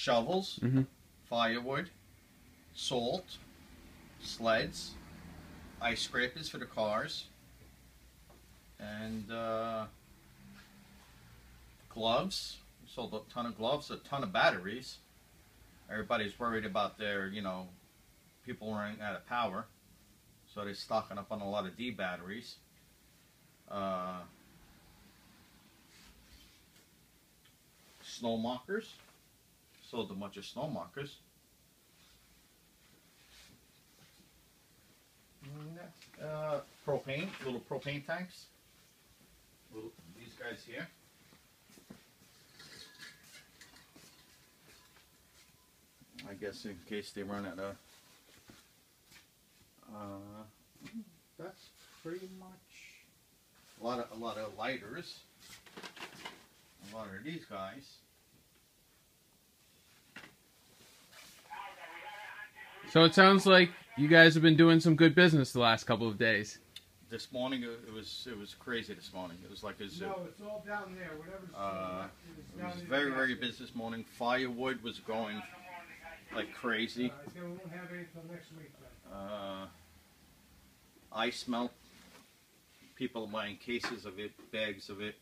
shovels, firewood, salt, sleds, ice scrapers for the cars, and gloves. We sold a ton of gloves, a ton of batteries. Everybody's worried about their, you know, people running out of power, so they're stocking up on a lot of D batteries. Snow markers. Sold a bunch of snow markers. Propane, little propane tanks. These guys here. I guess in case they run out of. That's pretty much a lot of lighters. A lot of these guys. So it sounds like you guys have been doing some good business the last couple of days. This morning it was crazy. This morning it was like a zoo. No, it's all down there. Whatever's it was very busy this morning. Firewood was going like crazy. We won't have any until next week. Ice melt. People are buying cases of it, bags of it.